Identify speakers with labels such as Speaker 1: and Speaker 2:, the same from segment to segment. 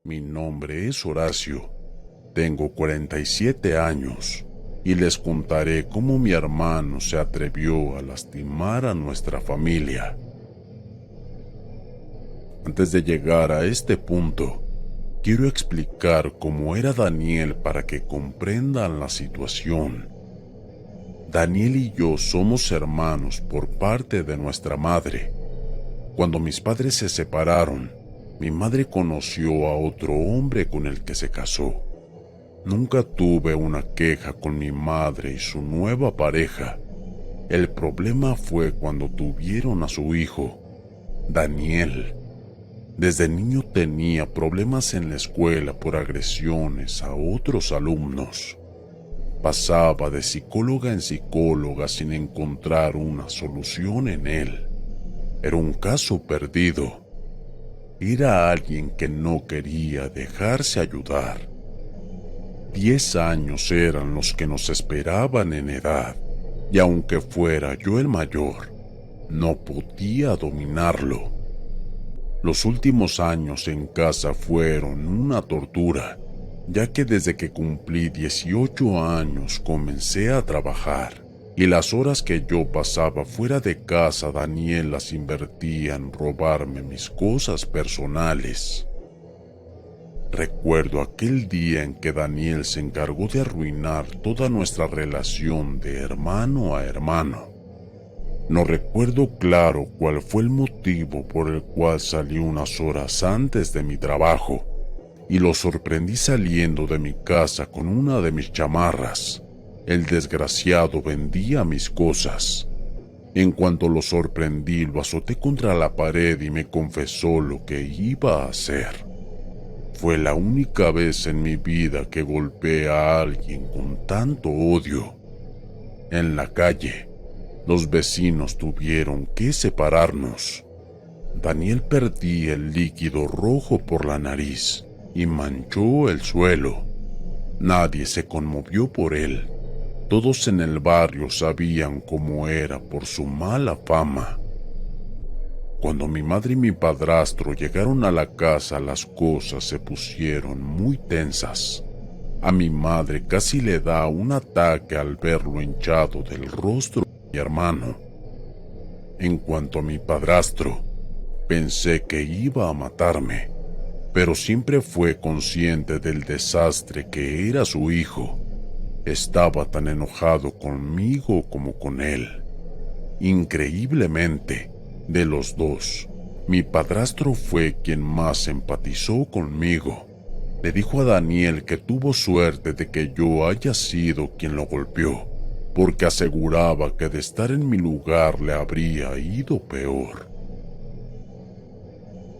Speaker 1: Mi nombre es Horacio, tengo 47 años y les contaré cómo mi hermano se atrevió a lastimar a nuestra familia. Antes de llegar a este punto, quiero explicar cómo era Daniel para que comprendan la situación. Daniel y yo somos hermanos por parte de nuestra madre. Cuando mis padres se separaron, mi madre conoció a otro hombre con el que se casó. Nunca tuve una queja con mi madre y su nueva pareja. El problema fue cuando tuvieron a su hijo, Daniel. Desde niño tenía problemas en la escuela por agresiones a otros alumnos. Pasaba de psicóloga en psicóloga sin encontrar una solución en él. Era un caso perdido. Era alguien que no quería dejarse ayudar. 10 años eran los que nos esperaban en edad, y aunque fuera yo el mayor, no podía dominarlo. Los últimos años en casa fueron una tortura, ya que desde que cumplí 18 años comencé a trabajar, y las horas que yo pasaba fuera de casa Daniel las invertía en robarme mis cosas personales. Recuerdo aquel día en que Daniel se encargó de arruinar toda nuestra relación de hermano a hermano. No recuerdo claro cuál fue el motivo por el cual salí unas horas antes de mi trabajo y lo sorprendí saliendo de mi casa con una de mis chamarras. El desgraciado vendía mis cosas. En cuanto lo sorprendí, lo azoté contra la pared y me confesó lo que iba a hacer. Fue la única vez en mi vida que golpeé a alguien con tanto odio. En la calle, los vecinos tuvieron que separarnos. Daniel perdía el líquido rojo por la nariz y manchó el suelo. Nadie se conmovió por él. Todos en el barrio sabían cómo era por su mala fama. Cuando mi madre y mi padrastro llegaron a la casa, las cosas se pusieron muy tensas. A mi madre casi le da un ataque al ver lo hinchado del rostro de mi hermano. En cuanto a mi padrastro, pensé que iba a matarme, pero siempre fue consciente del desastre que era su hijo. Estaba tan enojado conmigo como con él. Increíblemente, de los dos, mi padrastro fue quien más empatizó conmigo. Le dijo a Daniel que tuvo suerte de que yo haya sido quien lo golpeó, porque aseguraba que de estar en mi lugar le habría ido peor.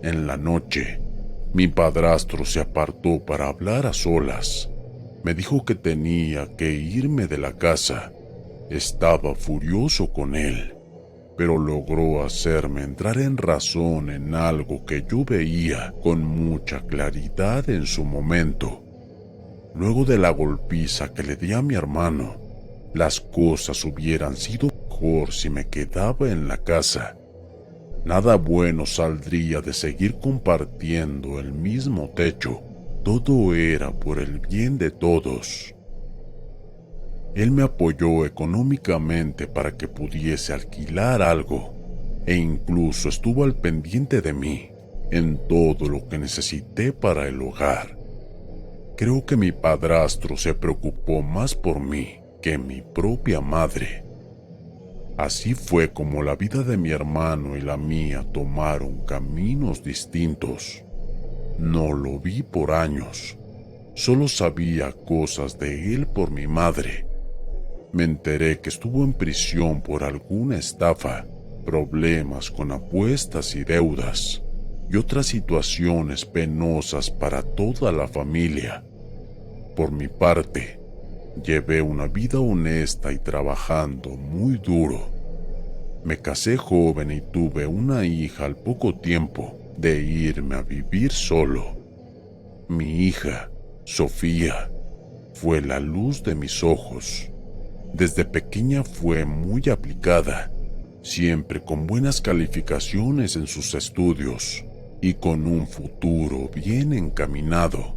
Speaker 1: En la noche, mi padrastro se apartó para hablar a solas. Me dijo que tenía que irme de la casa. Estaba furioso con él, pero logró hacerme entrar en razón en algo que yo veía con mucha claridad en su momento. Luego de la golpiza que le di a mi hermano, las cosas hubieran sido mejor si me quedaba en la casa. Nada bueno saldría de seguir compartiendo el mismo techo. Todo era por el bien de todos. Él me apoyó económicamente para que pudiese alquilar algo, e incluso estuvo al pendiente de mí en todo lo que necesité para el hogar. Creo que mi padrastro se preocupó más por mí que mi propia madre. Así fue como la vida de mi hermano y la mía tomaron caminos distintos. No lo vi por años, solo sabía cosas de él por mi madre. Me enteré que estuvo en prisión por alguna estafa, problemas con apuestas y deudas, y otras situaciones penosas para toda la familia. Por mi parte, llevé una vida honesta y trabajando muy duro. Me casé joven y tuve una hija al poco tiempo de irme a vivir solo. Mi hija, Sofía, fue la luz de mis ojos. Desde pequeña fue muy aplicada, siempre con buenas calificaciones en sus estudios. y con un futuro bien encaminado.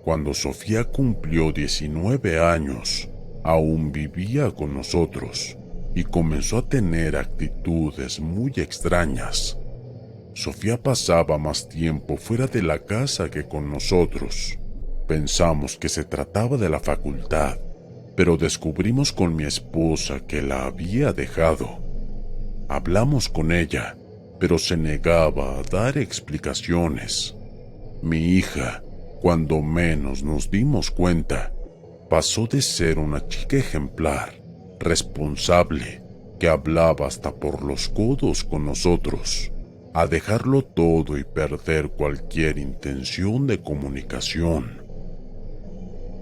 Speaker 1: Cuando Sofía cumplió 19 años, aún vivía con nosotros y comenzó a tener actitudes muy extrañas. Sofía pasaba más tiempo fuera de la casa que con nosotros. Pensamos que se trataba de la facultad, pero descubrimos con mi esposa que la había dejado. Hablamos con ella, pero se negaba a dar explicaciones. Mi hija, cuando menos nos dimos cuenta, pasó de ser una chica ejemplar, responsable, que hablaba hasta por los codos con nosotros, a dejarlo todo y perder cualquier intención de comunicación.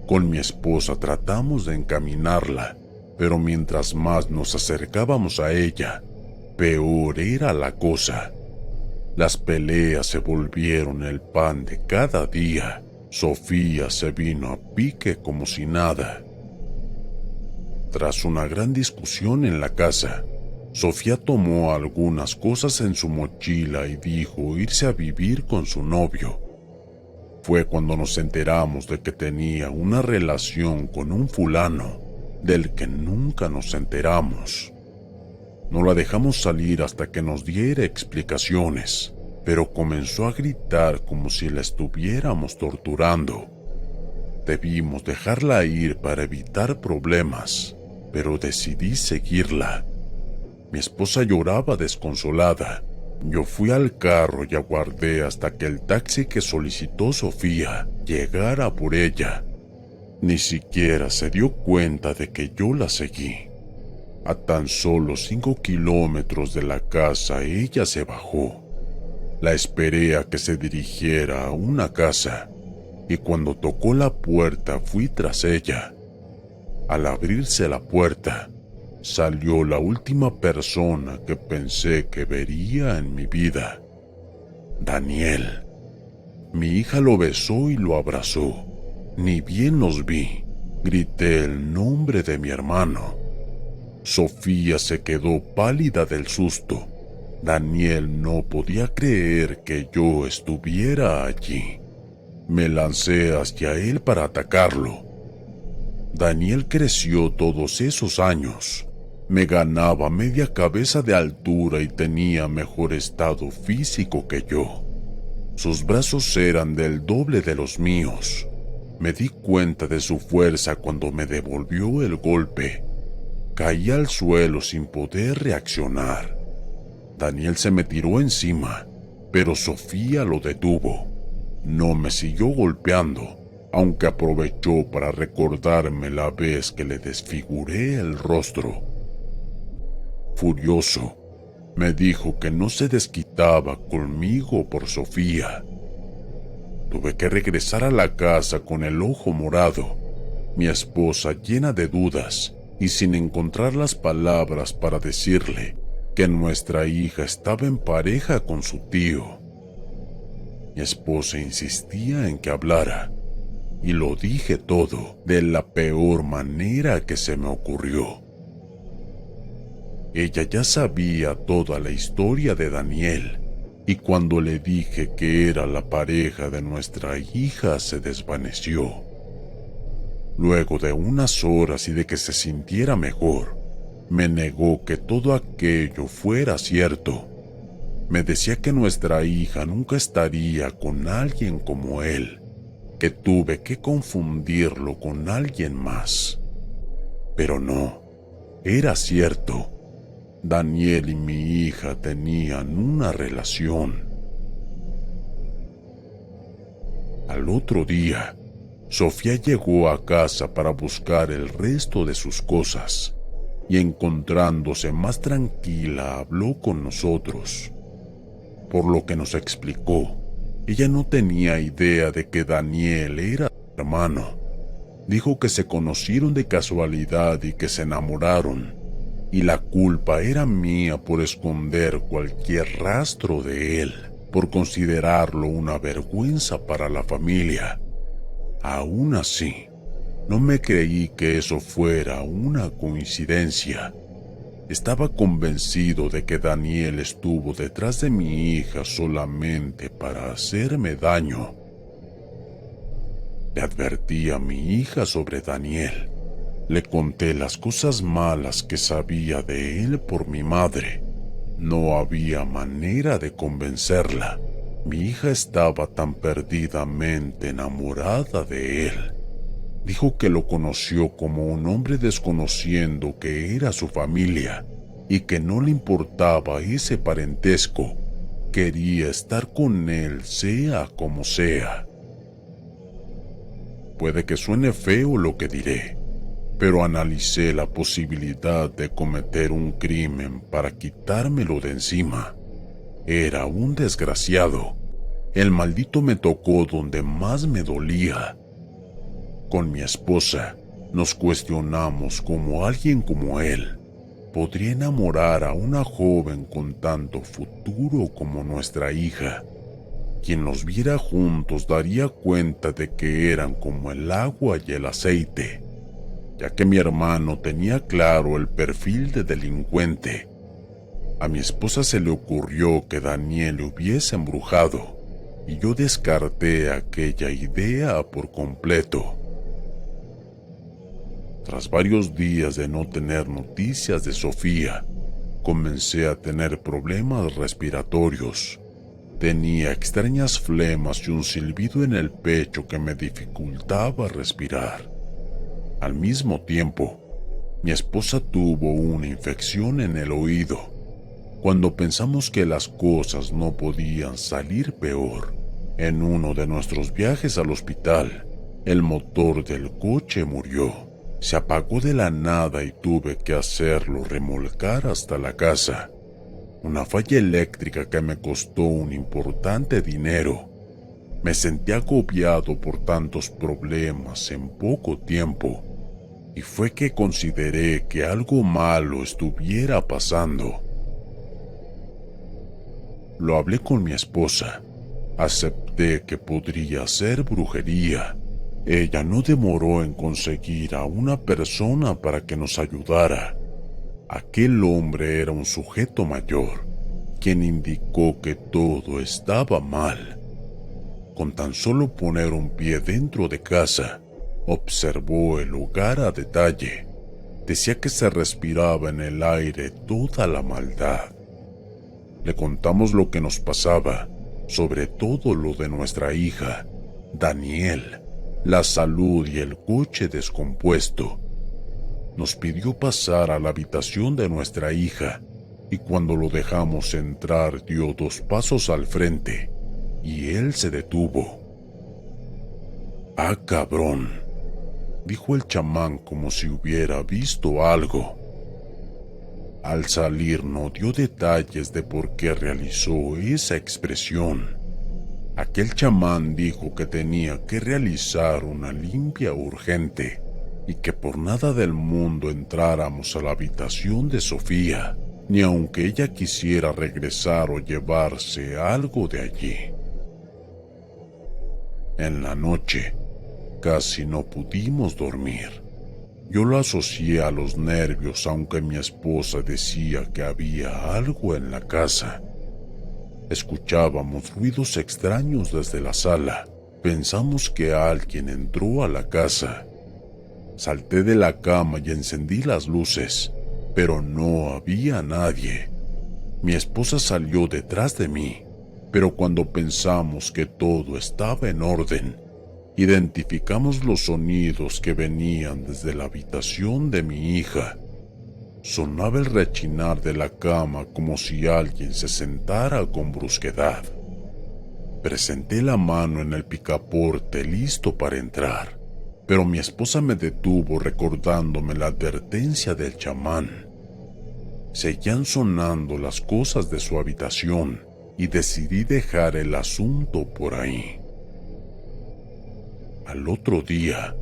Speaker 1: Con mi esposa tratamos de encaminarla, pero mientras más nos acercábamos a ella, peor era la cosa. Las peleas se volvieron el pan de cada día. Sofía se vino a pique como si nada. Tras una gran discusión en la casa, Sofía tomó algunas cosas en su mochila y dijo irse a vivir con su novio. Fue cuando nos enteramos de que tenía una relación con un fulano del que nunca nos enteramos. No la dejamos salir hasta que nos diera explicaciones, pero comenzó a gritar como si la estuviéramos torturando. Debimos dejarla ir para evitar problemas, pero decidí seguirla. Mi esposa lloraba desconsolada. Yo fui al carro y aguardé hasta que el taxi que solicitó Sofía llegara por ella. Ni siquiera se dio cuenta de que yo la seguí. A tan solo 5 kilómetros de la casa ella se bajó. La esperé a que se dirigiera a una casa, y cuando tocó la puerta fui tras ella. Al abrirse la puerta, salió la última persona que pensé que vería en mi vida. Daniel. Mi hija lo besó y lo abrazó. Ni bien los vi, grité el nombre de mi hermano. Sofía se quedó pálida del susto. Daniel no podía creer que yo estuviera allí. Me lancé hacia él para atacarlo. Daniel creció todos esos años. Me ganaba media cabeza de altura y tenía mejor estado físico que yo. Sus brazos eran del doble de los míos. Me di cuenta de su fuerza cuando me devolvió el golpe. Caí al suelo sin poder reaccionar. Daniel se me tiró encima, pero Sofía lo detuvo. No me siguió golpeando, aunque aprovechó para recordarme la vez que le desfiguré el rostro. Furioso, me dijo que no se desquitaba conmigo por Sofía. Tuve que regresar a la casa con el ojo morado, mi esposa llena de dudas y sin encontrar las palabras para decirle que nuestra hija estaba en pareja con su tío. Mi esposa insistía en que hablara, y lo dije todo de la peor manera que se me ocurrió. Ella ya sabía toda la historia de Daniel, y cuando le dije que era la pareja de nuestra hija se desvaneció. Luego de unas horas y de que se sintiera mejor, me negó que todo aquello fuera cierto. Me decía que nuestra hija nunca estaría con alguien como él, que tuve que confundirlo con alguien más. Pero no, era cierto. Daniel y mi hija tenían una relación. Al otro día, Sofía llegó a casa para buscar el resto de sus cosas y encontrándose más tranquila habló con nosotros. Por lo que nos explicó, ella no tenía idea de que Daniel era su hermano. Dijo que se conocieron de casualidad y que se enamoraron, y la culpa era mía por esconder cualquier rastro de él, por considerarlo una vergüenza para la familia. Aún así, no me creí que eso fuera una coincidencia. Estaba convencido de que Daniel estuvo detrás de mi hija solamente para hacerme daño. Le advertí a mi hija sobre Daniel. Le conté las cosas malas que sabía de él por mi madre. No había manera de convencerla. Mi hija estaba tan perdidamente enamorada de él. Dijo que lo conoció como un hombre desconociendo que era su familia y que no le importaba ese parentesco. Quería estar con él sea como sea. Puede que suene feo lo que diré, pero analicé la posibilidad de cometer un crimen para quitármelo de encima. Era un desgraciado. El maldito me tocó donde más me dolía. Con mi esposa nos cuestionamos cómo alguien como él podría enamorar a una joven con tanto futuro como nuestra hija. Quien los viera juntos daría cuenta de que eran como el agua y el aceite, ya que mi hermano tenía claro el perfil de delincuente. A mi esposa se le ocurrió que Daniel le hubiese embrujado, y yo descarté aquella idea por completo. Tras varios días de no tener noticias de Sofía, comencé a tener problemas respiratorios. Tenía extrañas flemas y un silbido en el pecho que me dificultaba respirar. Al mismo tiempo, mi esposa tuvo una infección en el oído. Cuando pensamos que las cosas no podían salir peor, en uno de nuestros viajes al hospital, el motor del coche murió. Se apagó de la nada y tuve que hacerlo remolcar hasta la casa. Una falla eléctrica que me costó un importante dinero. Me sentí agobiado por tantos problemas en poco tiempo, y fue que consideré que algo malo estuviera pasando. Lo hablé con mi esposa. Acepté que podría ser brujería. Ella no demoró en conseguir a una persona para que nos ayudara. Aquel hombre era un sujeto mayor, quien indicó que todo estaba mal. Con tan solo poner un pie dentro de casa, observó el lugar a detalle. Decía que se respiraba en el aire toda la maldad. Le contamos lo que nos pasaba, sobre todo lo de nuestra hija, Daniel, la salud y el coche descompuesto. Nos pidió pasar a la habitación de nuestra hija, y cuando lo dejamos entrar dio 2 pasos al frente, y él se detuvo. «Ah, cabrón», dijo el chamán como si hubiera visto algo. Al salir no dio detalles de por qué realizó esa expresión. Aquel chamán dijo que tenía que realizar una limpia urgente y que por nada del mundo entráramos a la habitación de Sofía, ni aunque ella quisiera regresar o llevarse algo de allí. En la noche, casi no pudimos dormir. Yo lo asocié a los nervios, aunque mi esposa decía que había algo en la casa. Escuchábamos ruidos extraños desde la sala. Pensamos que alguien entró a la casa. Salté de la cama y encendí las luces, pero no había nadie. Mi esposa salió detrás de mí, pero cuando pensamos que todo estaba en orden, identificamos los sonidos que venían desde la habitación de mi hija. Sonaba el rechinar de la cama como si alguien se sentara con brusquedad. Presenté la mano en el picaporte listo para entrar, pero mi esposa me detuvo recordándome la advertencia del chamán. Seguían sonando las cosas de su habitación y decidí dejar el asunto por ahí. Al otro día,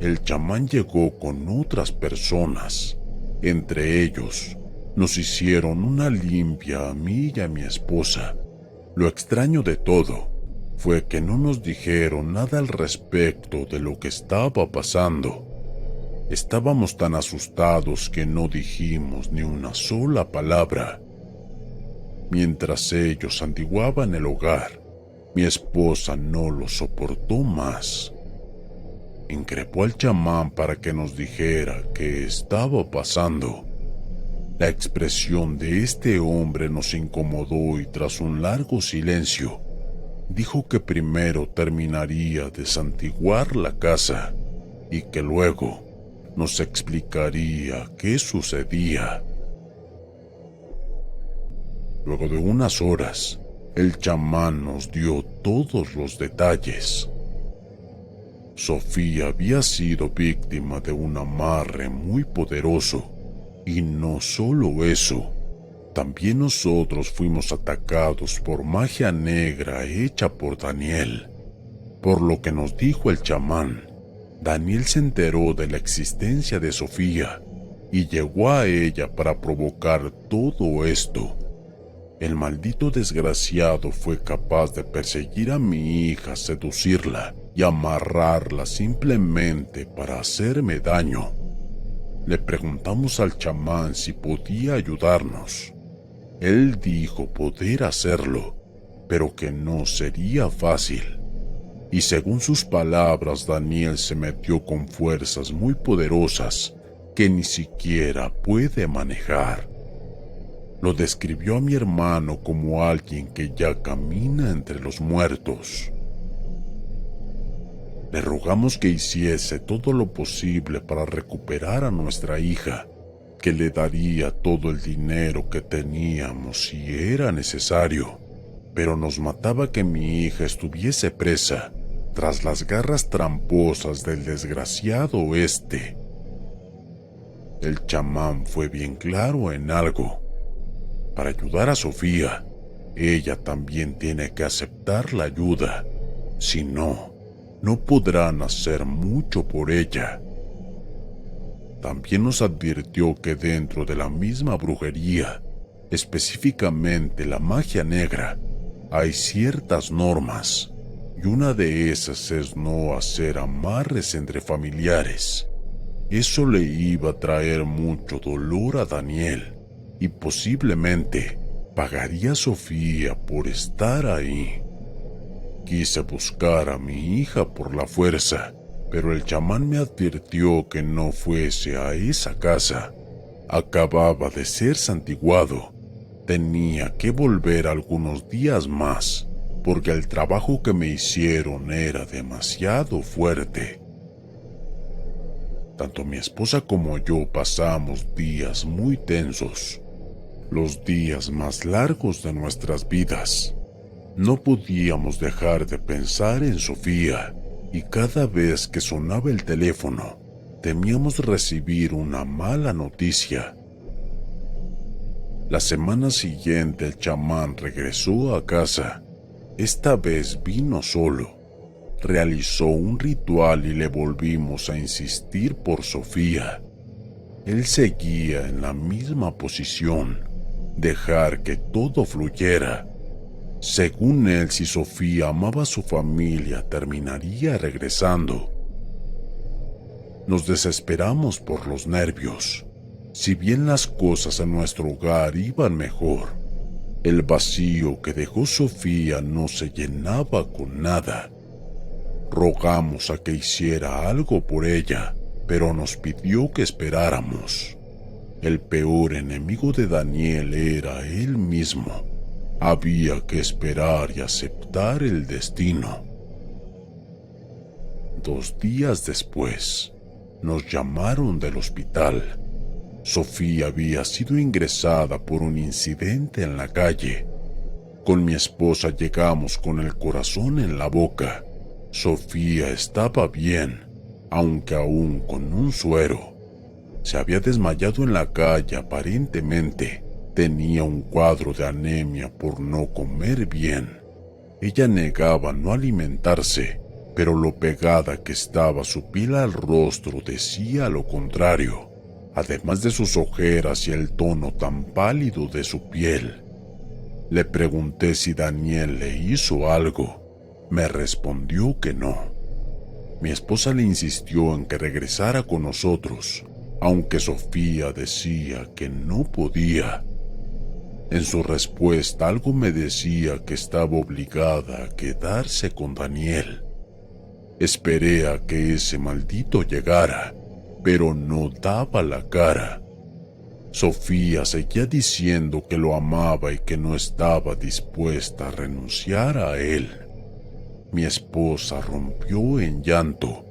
Speaker 1: el chamán llegó con otras personas. Entre ellos, nos hicieron una limpia a mí y a mi esposa. Lo extraño de todo fue que no nos dijeron nada al respecto de lo que estaba pasando. Estábamos tan asustados que no dijimos ni una sola palabra. Mientras ellos santiguaban el hogar, mi esposa no lo soportó más. Increpó al chamán para que nos dijera qué estaba pasando. La expresión de este hombre nos incomodó y tras un largo silencio, dijo que primero terminaría de santiguar la casa y que luego nos explicaría qué sucedía. Luego de unas horas, el chamán nos dio todos los detalles. Sofía había sido víctima de un amarre muy poderoso, y no solo eso, también nosotros fuimos atacados por magia negra hecha por Daniel. Por lo que nos dijo el chamán, Daniel se enteró de la existencia de Sofía y llegó a ella para provocar todo esto. El maldito desgraciado fue capaz de perseguir a mi hija, seducirla y amarrarla simplemente para hacerme daño. Le preguntamos al chamán si podía ayudarnos. Él dijo poder hacerlo, pero que no sería fácil. Y según sus palabras, Daniel se metió con fuerzas muy poderosas que ni siquiera puede manejar. Lo describió a mi hermano como alguien que ya camina entre los muertos. Le rogamos que hiciese todo lo posible para recuperar a nuestra hija, que le daría todo el dinero que teníamos si era necesario, pero nos mataba que mi hija estuviese presa tras las garras tramposas del desgraciado este. El chamán fue bien claro en algo. Para ayudar a Sofía, ella también tiene que aceptar la ayuda, si no, no podrán hacer mucho por ella. También nos advirtió que dentro de la misma brujería, específicamente la magia negra, hay ciertas normas, y una de esas es no hacer amarres entre familiares. Eso le iba a traer mucho dolor a Daniel, y posiblemente pagaría a Sofía por estar ahí. Quise buscar a mi hija por la fuerza, pero el chamán me advirtió que no fuese a esa casa. Acababa de ser santiguado. Tenía que volver algunos días más, porque el trabajo que me hicieron era demasiado fuerte. Tanto mi esposa como yo pasamos días muy tensos, los días más largos de nuestras vidas. No podíamos dejar de pensar en Sofía, y cada vez que sonaba el teléfono, temíamos recibir una mala noticia. La semana siguiente el chamán regresó a casa. Esta vez vino solo. Realizó un ritual y le volvimos a insistir por Sofía. Él seguía en la misma posición, dejar que todo fluyera. Según él, si Sofía amaba a su familia, terminaría regresando. Nos desesperamos por los nervios. Si bien las cosas en nuestro hogar iban mejor, el vacío que dejó Sofía no se llenaba con nada. Rogamos a que hiciera algo por ella, pero nos pidió que esperáramos. El peor enemigo de Daniel era él mismo. Había que esperar y aceptar el destino. 2 días después, nos llamaron del hospital. Sofía había sido ingresada por un incidente en la calle. Con mi esposa llegamos con el corazón en la boca. Sofía estaba bien, aunque aún con un suero. Se había desmayado en la calle aparentemente. Tenía un cuadro de anemia por no comer bien. Ella negaba no alimentarse, pero lo pegada que estaba su piel al rostro decía lo contrario, además de sus ojeras y el tono tan pálido de su piel. Le pregunté si Daniel le hizo algo. Me respondió que no. Mi esposa le insistió en que regresara con nosotros, aunque Sofía decía que no podía. En su respuesta algo me decía que estaba obligada a quedarse con Daniel. Esperé a que ese maldito llegara, pero no daba la cara. Sofía seguía diciendo que lo amaba y que no estaba dispuesta a renunciar a él. Mi esposa rompió en llanto,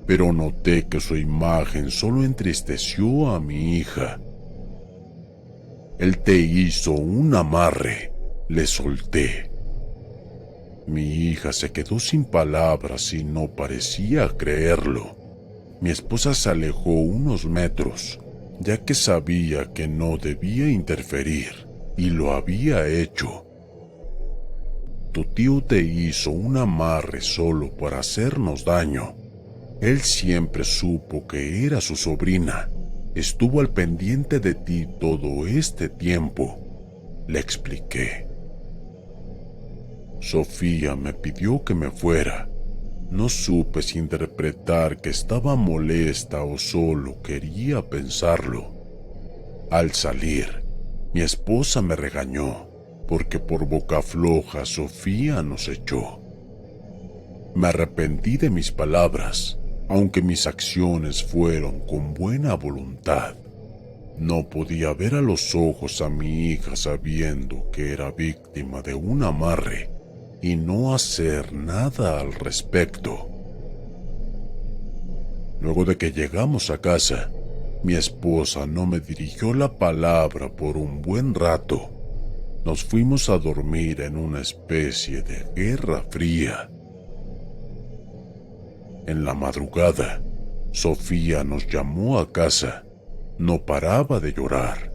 Speaker 1: pero noté que su imagen solo entristeció a mi hija. Él te hizo un amarre, le solté. Mi hija se quedó sin palabras y no parecía creerlo. Mi esposa se alejó unos metros, ya que sabía que no debía interferir, y lo había hecho. Tu tío te hizo un amarre solo para hacernos daño. Él siempre supo que era su sobrina. Estuvo al pendiente de ti todo este tiempo, le expliqué. Sofía me pidió que me fuera. No supe si interpretar que estaba molesta o solo quería pensarlo. Al salir, mi esposa me regañó, porque por boca floja Sofía nos echó. Me arrepentí de mis palabras, aunque mis acciones fueron con buena voluntad. No podía ver a los ojos a mi hija sabiendo que era víctima de un amarre y no hacer nada al respecto. Luego de que llegamos a casa, mi esposa no me dirigió la palabra por un buen rato. Nos fuimos a dormir en una especie de guerra fría. En la madrugada, Sofía nos llamó a casa. No paraba de llorar.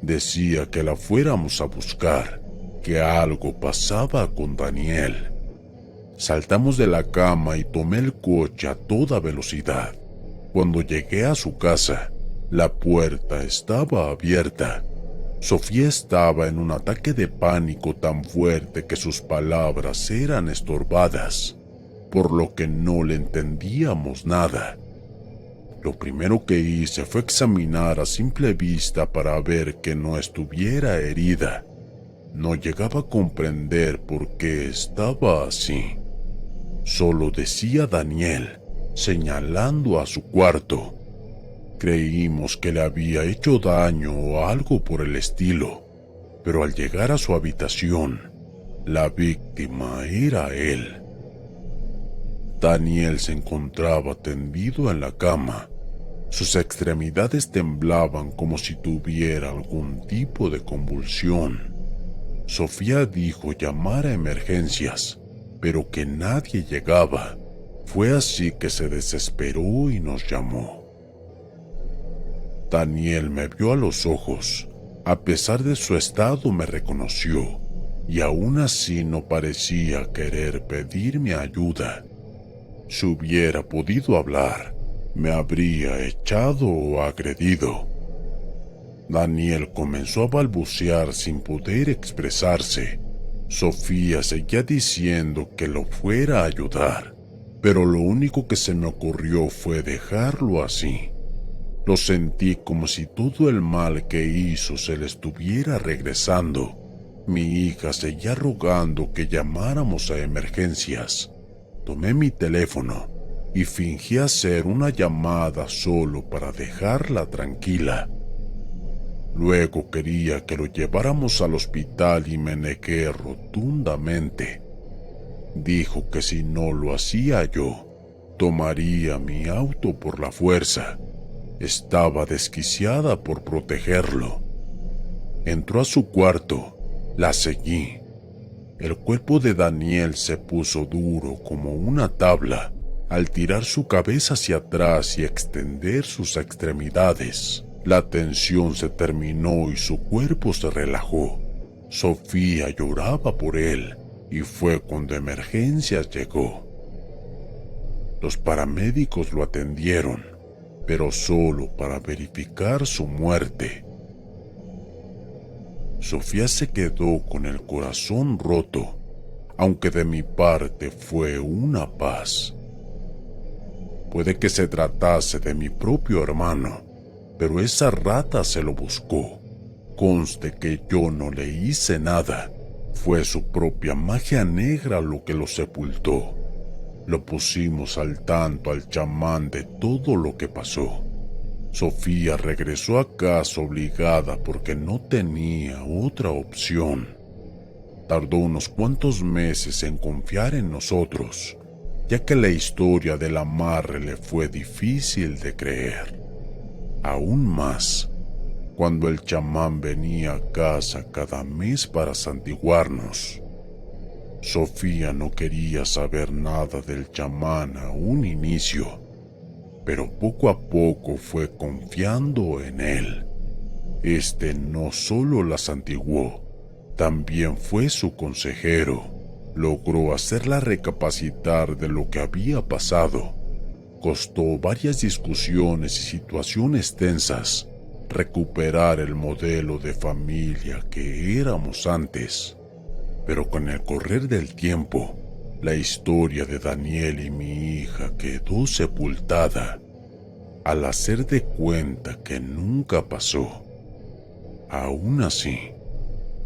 Speaker 1: Decía que la fuéramos a buscar, que algo pasaba con Daniel. Saltamos de la cama y tomé el coche a toda velocidad. Cuando llegué a su casa, la puerta estaba abierta. Sofía estaba en un ataque de pánico tan fuerte que sus palabras eran estorbadas, por lo que no le entendíamos nada. Lo primero que hice fue examinar a simple vista para ver que no estuviera herida. No llegaba a comprender por qué estaba así. Solo decía Daniel, señalando a su cuarto. Creímos que le había hecho daño o algo por el estilo, pero al llegar a su habitación, la víctima era él. Daniel se encontraba tendido en la cama. Sus extremidades temblaban como si tuviera algún tipo de convulsión. Sofía dijo llamar a emergencias, pero que nadie llegaba. Fue así que se desesperó y nos llamó. Daniel me vio a los ojos. A pesar de su estado me reconoció, y aún así no parecía querer pedirme ayuda. Si hubiera podido hablar, me habría echado o agredido. Daniel comenzó a balbucear sin poder expresarse. Sofía seguía diciendo que lo fuera a ayudar, pero lo único que se me ocurrió fue dejarlo así. Lo sentí como si todo el mal que hizo se le estuviera regresando. Mi hija seguía rogando que llamáramos a emergencias. Tomé mi teléfono y fingí hacer una llamada solo para dejarla tranquila. Luego quería que lo lleváramos al hospital y me negué rotundamente. Dijo que si no lo hacía yo, tomaría mi auto por la fuerza. Estaba desquiciada por protegerlo. Entró a su cuarto. La seguí. El cuerpo de Daniel se puso duro como una tabla al tirar su cabeza hacia atrás y extender sus extremidades. La tensión se terminó y su cuerpo se relajó. Sofía lloraba por él y fue cuando emergencias llegó. Los paramédicos lo atendieron, pero solo para verificar su muerte. Sofía se quedó con el corazón roto, aunque de mi parte fue una paz. Puede que se tratase de mi propio hermano, pero esa rata se lo buscó. Conste que yo no le hice nada. Fue su propia magia negra lo que lo sepultó. Lo pusimos al tanto al chamán de todo lo que pasó. Sofía regresó a casa obligada porque no tenía otra opción. Tardó unos cuantos meses en confiar en nosotros, ya que la historia del amarre le fue difícil de creer. Aún más, cuando el chamán venía a casa cada mes para santiguarnos. Sofía no quería saber nada del chamán a un inicio, pero poco a poco fue confiando en él. Este no solo la santiguó, también fue su consejero. Logró hacerla recapacitar de lo que había pasado. Costó varias discusiones y situaciones tensas recuperar el modelo de familia que éramos antes. Pero con el correr del tiempo, la historia de Daniel y mi hija quedó sepultada al hacer de cuenta que nunca pasó. Aún así,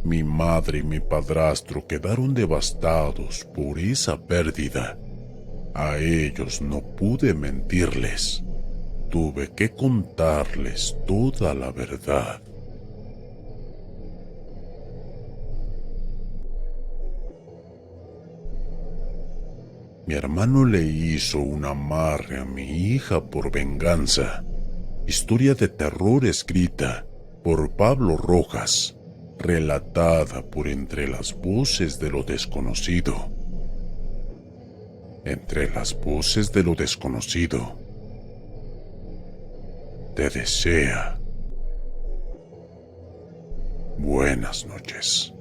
Speaker 1: mi madre y mi padrastro quedaron devastados por esa pérdida. A ellos no pude mentirles. Tuve que contarles toda la verdad. Mi hermano le hizo un amarre a mi hija por venganza. Historia de terror escrita por Pablo Rojas, relatada por Entre las Voces de lo Desconocido. Entre las voces de lo desconocido. Te desea buenas noches.